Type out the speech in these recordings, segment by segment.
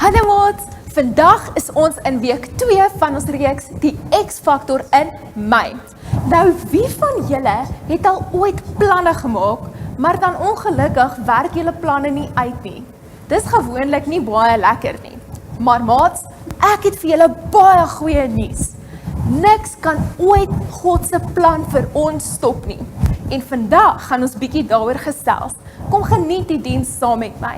Hallo maats, vandag is ons in week 2 van ons reeks die X-faktor in my. Nou wie van julle het al ooit planne gemaak, maar dan ongelukkig werk julle planne nie uit nie. Dis gewoonlik nie baie lekker nie. Maar maats, ek het vir julle baie goeie nuus. Niks kan ooit God se plan vir ons stop nie. En vandag gaan ons bietjie daaroor gesels. Kom geniet die diens saam met my.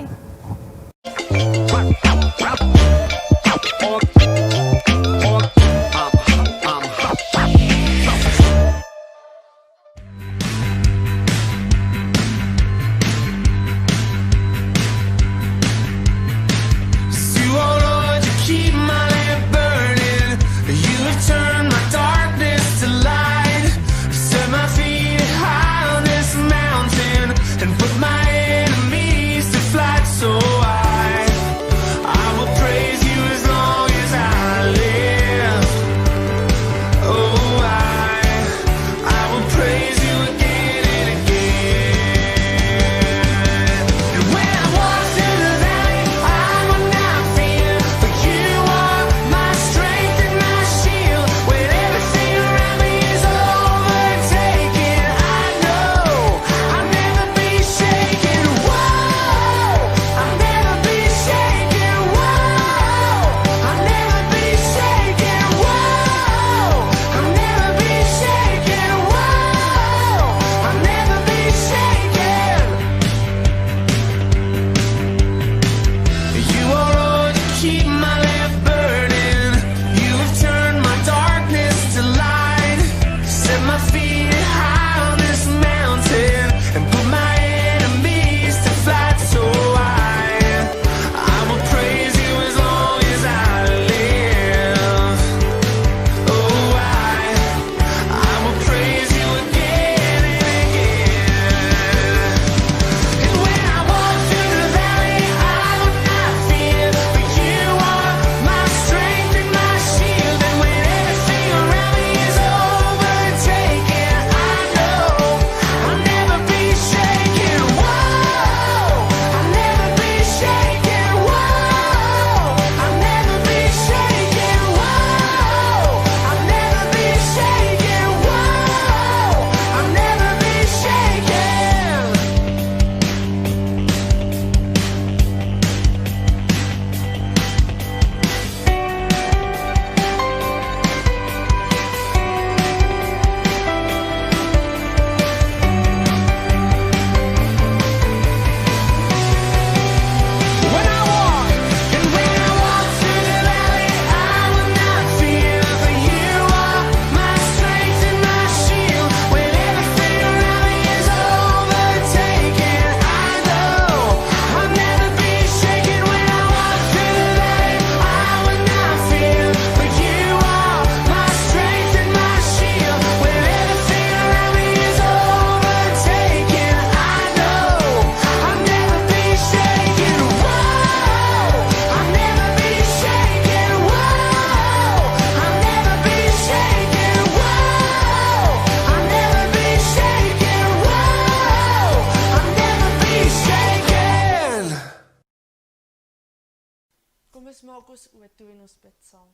Maak ons oë toe en ons bid saam.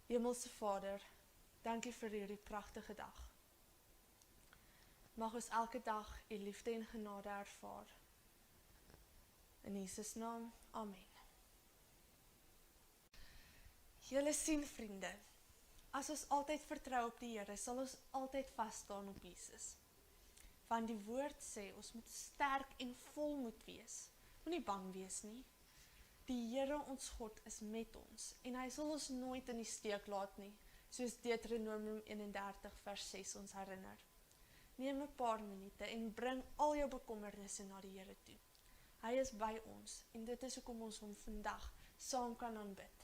Hemelse Vader, dankie vir hierdie pragtige dag. Mag ons elke dag u liefde en genade ervaar. In Jesus naam, amen. Julle sien vriende, as ons altyd vertrou op die Here, sal ons altyd vas staan op Jesus. Want die woord sê, ons moet sterk en vol moed wees. Moenie bang wees nie. Die Here ons God is met ons en hy sal ons nooit in die steek laat nie, soos Deuteronomium 31 vers 6 ons herinner. Neem 'n paar minute en bring al jou bekommernisse na die Here toe. Hy is by ons en dit is hoekom ons hom vandag saam kan aanbid.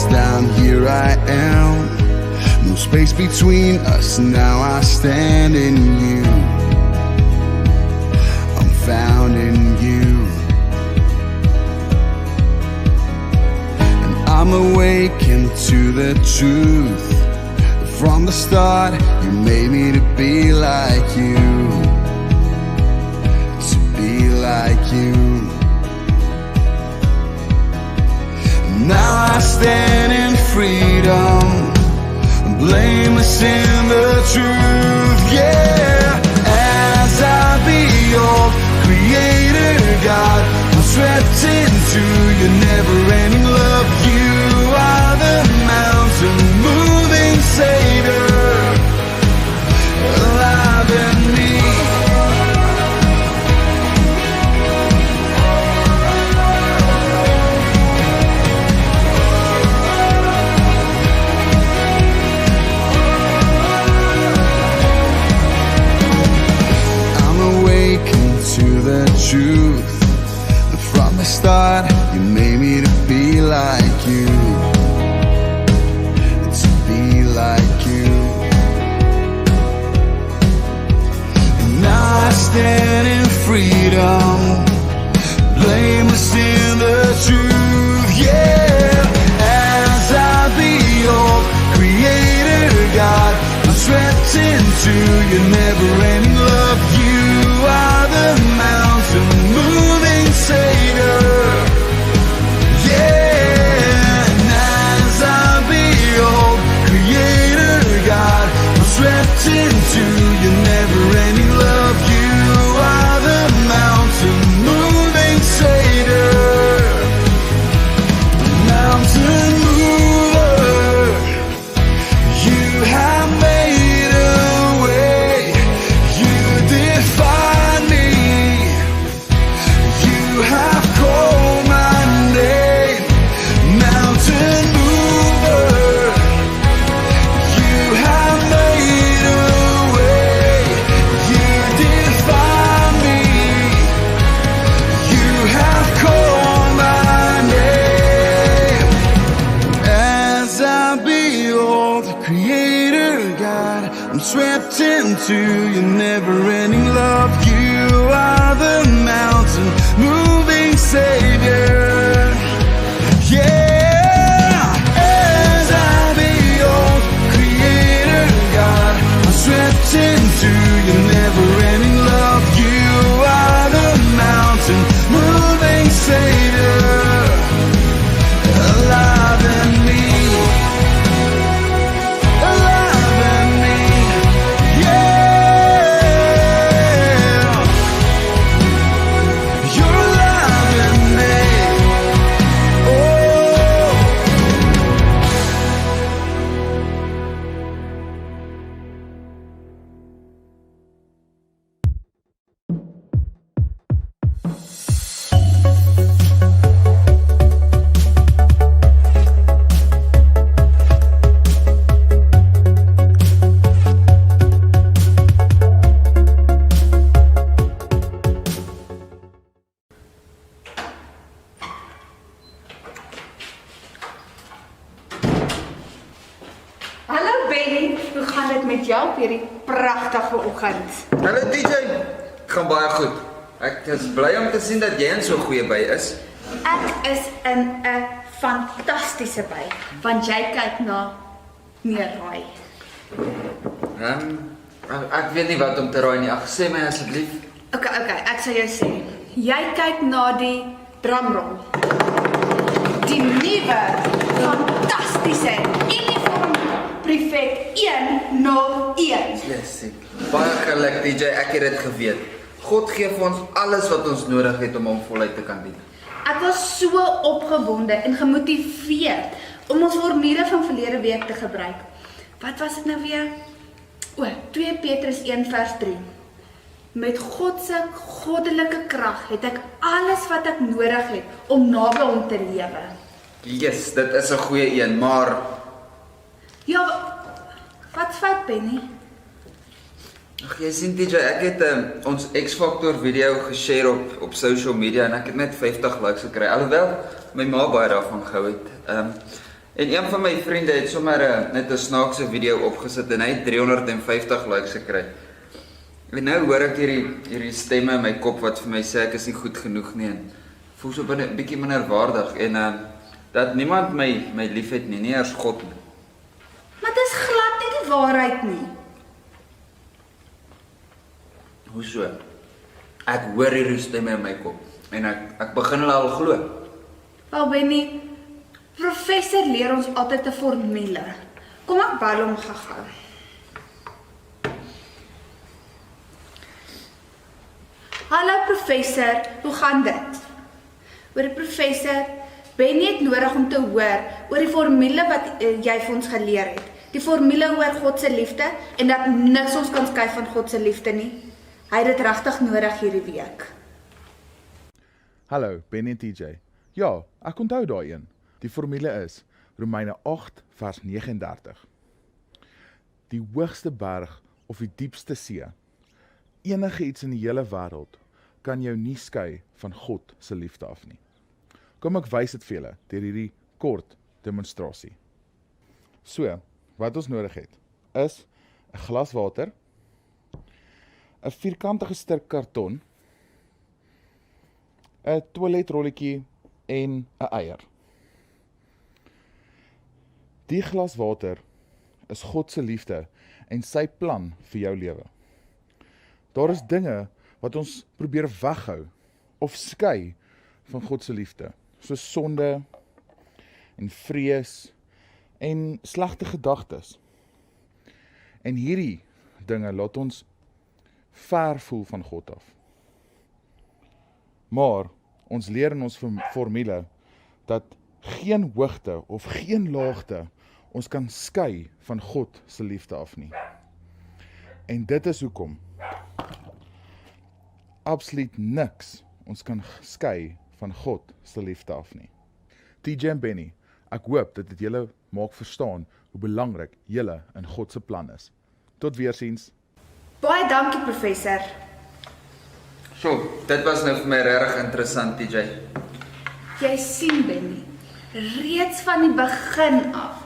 Down here I am, no space between us, now I stand in you, I'm found in you, and I'm awakened to the truth, from the start you made me to be like you, to be like you. Now I stand in freedom, blameless in the truth, yeah. As I behold Creator God, I'm swept into your never-ending love. You are the mountain-moving Savior, alive in me. Truth. From the start, you made me to be like you, to be like you. And now I stand in freedom, blameless in the truth, yeah. As I behold Creator God, I'm swept into your never-ending love. You are the mountain-moving Savior, yeah. And as I behold Creator God, I'm swept into your never-ending love. You are the mountain-moving Savior, mountain mover. You have made a way, you define me, you have called my name, mountain mover. You have made a way, you define me, you have called my name. As I behold the Creator God, I'm swept into your never-ending love. You are the mountain-moving Savior, yeah. As I behold Creator God, I'm swept into your never-ending love. You are the mountain-moving Savior, alive in me. Hallo Benny, hoe gaan dit met jou op hierdie pragtige oggend? Hallo DJ, gaan baie goed. Ek is bly om te sien dat jy in so goeie by is. Ek is in 'n fantastiese by, want jy kyk na meer raai. Ek weet nie wat om te raai nie. Ag, sê my asseblief. Okay, ek sal jou sê. Jy kyk na die drumroll. Die nuwe fantastiese uniform prefect 101. Yes, baie geluk DJ, ek het dit geweet. God gee vir ons alles wat ons nodig het om hom voluit te kan dien. Ek was so opgewonde en gemotiveerd om ons formule van verlede week te gebruik. Wat was dit nou weer? 2 Petrus 1 vers 3. Met God se goddelike krag het ek alles wat ek nodig het om naby hom te lewe. Yes, dit is 'n goeie een, maar Ja, wat fout, Benny? ag jy sien TJ, ek het ons X-Factor video geshare op social media en ek het net 50 likes gekry. Alhoewel my ma baie daarvan gehou het. En een van my vriende het sommer net 'n snaakse video opgesit en hy het 350 likes gekry. En nou hoor ek hierdie stemme in my kop wat vir my sê ek is nie goed genoeg nie en voel so 'n bietjie minderwaardig en dat niemand my liefhet nie eers God nie. Maar dit is glad nie die waarheid nie. Hoe so? Ek hoor hierdie stemme in my kop en ek begin hulle al glo. Wel Benny, professor leer ons altyd 'n formule. Kom ek bel hom gou. Hallo professor, hoe gaan dit? Hoor professor, Benny het nodig om te hoor oor die formule wat jy vir ons geleer het. Die formule oor God se liefde en dat niks ons kan skei van God se liefde nie. Hy het dit regtig nodig hierdie week. Hallo, Benny en TJ. Ja, ek onthou daai een. Die formule is Romeine 8 vers 39. Die hoogste berg of die diepste see, enige iets in die hele wêreld kan jou nie skei van God se liefde af nie. Kom ek wys dit vir julle deur hierdie kort demonstrasie. So, wat ons nodig het is 'n glas water, 'n vierkantige stuk karton, 'n toiletrolletjie en 'n eier. Die glas water is God se liefde en sy plan vir jou lewe. Daar is dinge wat ons probeer weghou of skei van God se liefde, soos sonde en vrees en slegte gedagtes. En hierdie dinge laat ons ver voel van God af. Maar ons leer in ons formule dat geen hoogte of geen laagte ons kan skei van God se liefde af nie. En dit is hoekom absoluut niks ons kan skei van God se liefde af nie. TJ en Benny, ek hoop dat dit julle maak verstaan hoe belangrik julle in God se plan is. Tot weersiens. Baie dankie professor. So, dit was nou vir my regtig interessant, TJ. Jy sien Benny, reeds van die begin af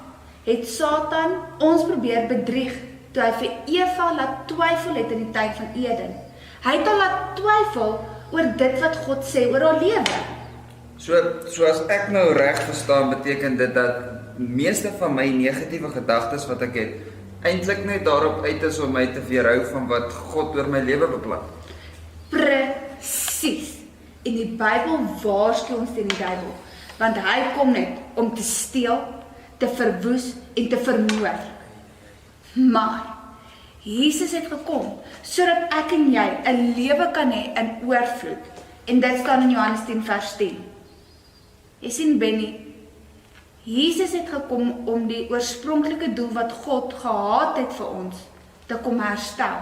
het Satan ons probeer bedrieg toe hy vir Eva laat twyfel het in die tuin van Eden. Hy het haar laat twyfel oor dit wat God sê oor haar lewe. So as ek nou reg verstaan, beteken dit dat meeste van my negatiewe gedagtes wat ek het, eintlik net daarop uit is om my te weerhou van wat God oor my lewe beplan. Presies. En die Bybel waarsku ons teen die duiwel, want hy kom net om te steel, te verwoes en te vermoor. Maar Jesus het gekom sodat ek en jy 'n lewe kan hê in oorvloed. En dit staan in Johannes 10 vers 10. Jy sien Benny, Jesus het gekom om die oorspronklike doel wat God gehad het vir ons te kom herstel.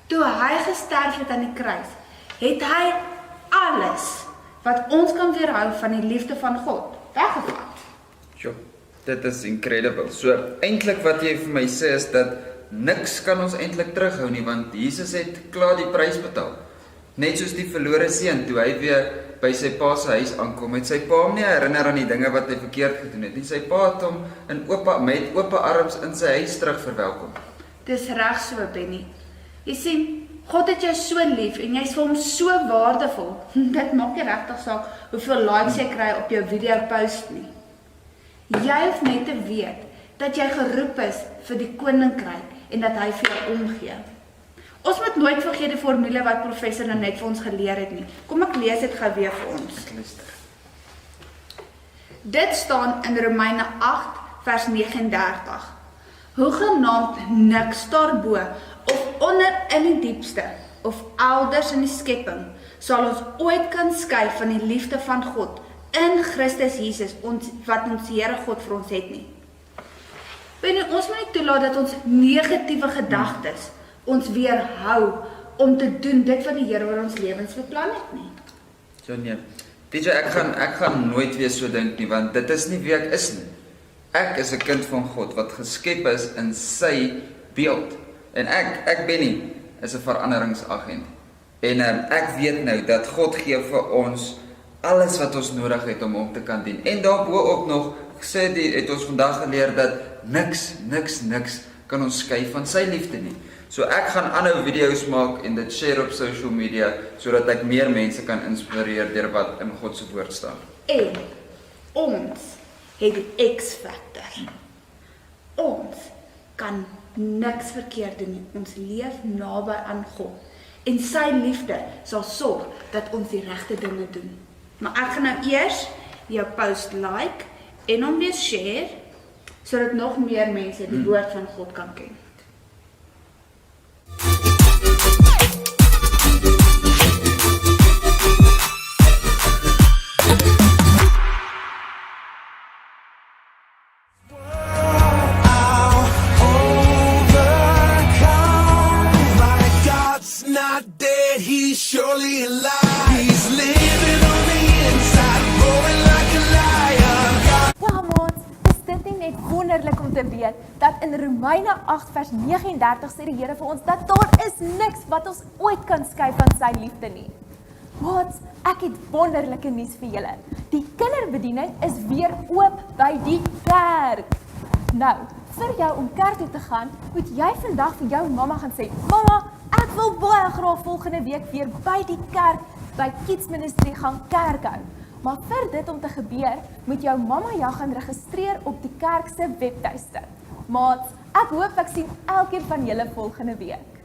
Toe hy gesterf het aan die kruis, het hy alles wat ons kan weerhou van die liefde van God weggevat. Sjoe, dit is incredible. So eintlik wat jy vir my sê is dat niks kan ons eintlik terughou nie, want Jesus het klaar die prys betaal. Net soos die verlore seun, toe hy weer by sy pa se huis aankom, het sy pa hom nie herinner aan die dinge wat hy verkeerd gedoen het nie. Sy pa het hom met oop arms in sy huis terug verwelkom. Dis reg so, Benny. Jy sien, God het jou so lief en jy's vir hom so waardevol. Dit maak nie regtig saak hoeveel likes jy kry op jou video post nie. Jy hoef net te weet dat jy geroep is vir die koninkryk en dat hy vir jou omgee. Ons moet nooit vergeet die formule wat professor nou net vir ons geleer het nie. Kom ek lees dit gou weer vir ons. Dit staan in Romeine 8 vers 39. Hoegenaamd niks daarbo of onder in die diepste of elders in die skepping sal ons ooit kan skei van die liefde van God in Christus Jesus wat ons Here God vir ons het nie. Ons moet nie toelaat dat ons negatiewe gedagtes ons weerhou om te doen dit wat die Here oor ons lewens beplan het nie. Ja nee. DJ, ek gaan nooit weer so dink nie, want dit is nie wie ek is nie. Ek is 'n kind van God wat geskep is in sy beeld. En ek Benny, is 'n veranderingsagent. En ek weet nou dat God gee vir ons alles wat ons nodig het om hom te kan dien. En daarbo-op nog het ons vandag geleer dat niks kan ons skei van sy liefde nie. So ek gaan aanhou video's maak en dit share op social media sodat ek meer mense kan inspireer deur wat in God se woord staan. En ons het die X-faktor. Ons kan niks verkeerd doen nie. Ons leef naby aan God. En sy liefde sal sorg dat ons die regte dinge doen. Maar ek gaan nou eers jou post like en hom weer share sodat nog meer mense die woord van God kan ken. Surely alive. He's living on the inside, roaring like a lion. Ja, maat, is dit nie net wonderlik om te weet dat in Romeine 8 vers 39 sê die Here vir ons dat daar is niks wat ons ooit kan skei van sy liefde nie. Maat, ek het wonderlike nuus vir julle. Die kinderbediening is weer oop by die kerk. Nou, vir jou om kerk toe te gaan, moet jy vandag vir jou mamma gaan sê, mamma, ek wil baie graag volgende week weer by die kerk, by Kids Ministry gaan kerk hou. Maar vir dit om te gebeur, moet jou mamma jou gaan registreer op die kerk se webtuiste. Maat, ek hoop ek sien elkeen van julle volgende week.